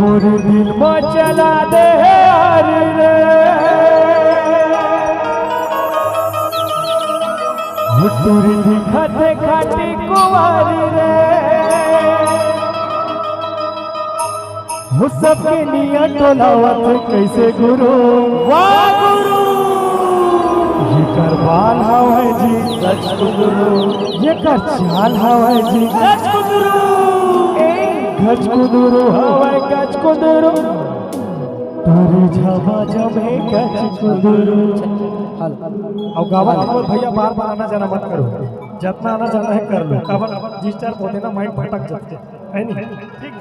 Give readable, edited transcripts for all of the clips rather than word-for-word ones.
मोरे दिल में चला दे हरी रे तोरी दिखते खाटी कुंवारी रे हो सबके नियत टोलावत कैसे गुरु वाह गुरु ये करवाल हवाई जी गच गुरु ये कर चाल हवाई जी गच गुरु गच गुरु हवाई गच गुरु तोरे झमा जमे गच गुरु अब गावा भैया बार बार आना जाना मत करो जितना आना जाना है कर लो अब डिस्टर्ब होते ना माइंड भटक जाते है नहीं ठीक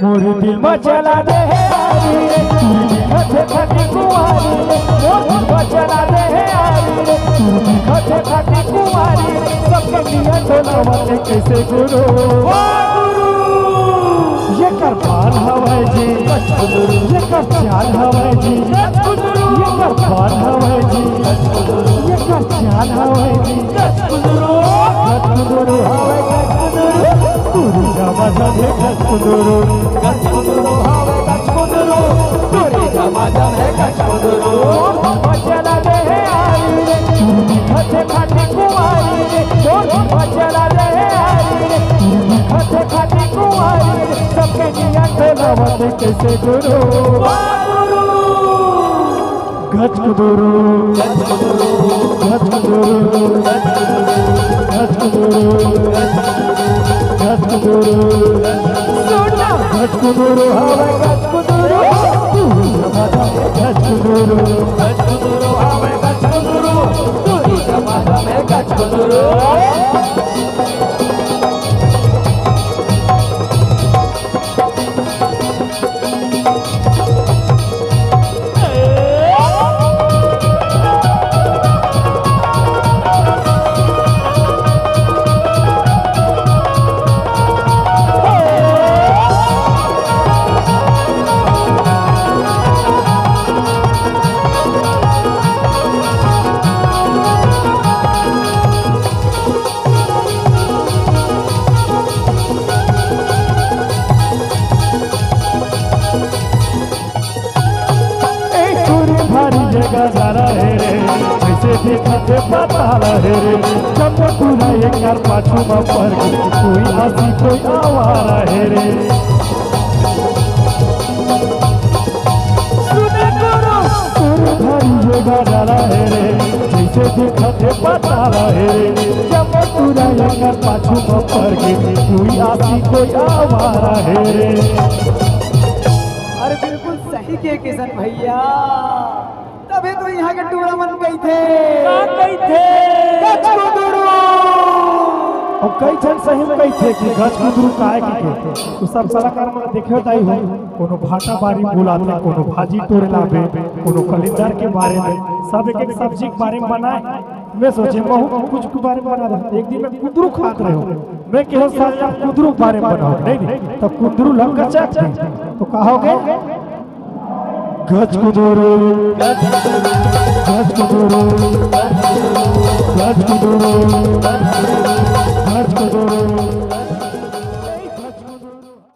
मोरे दिल में चला दे हरी रे तू दिखते खाटी कुंवारी रे मोरे दिल में चला दे हरी रे तू दिखते खाटी कुंवारी रे सबके नियत टोलावत कैसे गुरु वाह गुरु ये कर पाल हवाई जी ये कर चाल हवाई जी ये कर पाल हवाई जी ये कर चाल हवाई जी गच गुरु हवाई गच गुरु तोरी जमा जमे गच गुरु हवाई गच गुरु तोरी जमा जमे गच गुरु चला दे हरी रे तू दिखते खाटी कुंवारी रे चला दे हरी रे तू दिखते खाटी कुंवारी रे सबके नियत टोलावत कैसे गुरु वाह गुरु गच गुरु गच गुरु गच गुरु गच गुरु सोना गच गुरु हवाई गच गुरु तू जमा गच गुरु हवाई गच गुरु तू जमा गच गुरु गजारा है रे ऐसे देखते पता है रे जब पूरा एक कर पाछू में पर कोई हंसी कोई आवारा है रे सुने करो पूरे भारी ये गजारा है रे जैसे देखते पता है रे जब पूरा एक कर पाछू में पर कोई हंसी कोई आवारा है रे अरे बिल्कुल सही के किशन भैया तबे तो यहाँ के टूरा मन गई थे गच गुरु और कई जन सही में कही थे कि गच गुरु काहे की तो सब कलाकार मन देखे ताई हो कोनो भाटा बारी बुलाते कोनो भाजी तोड़ लावे कोनो कलिंदर के बारे में सब एक एक सब्जी के बारे में बनाए मैं सोचे बहुत कुछ के बारे में बना रहे एक दिन में कुंदरू खात रहे हो मैं कहो साथ आप कुंदरू के बारे में बनाओ नहीं तो कुंदरू लंका चाट तो कहोगे गच गुरु गच गुरु गच गुरु गच गुरु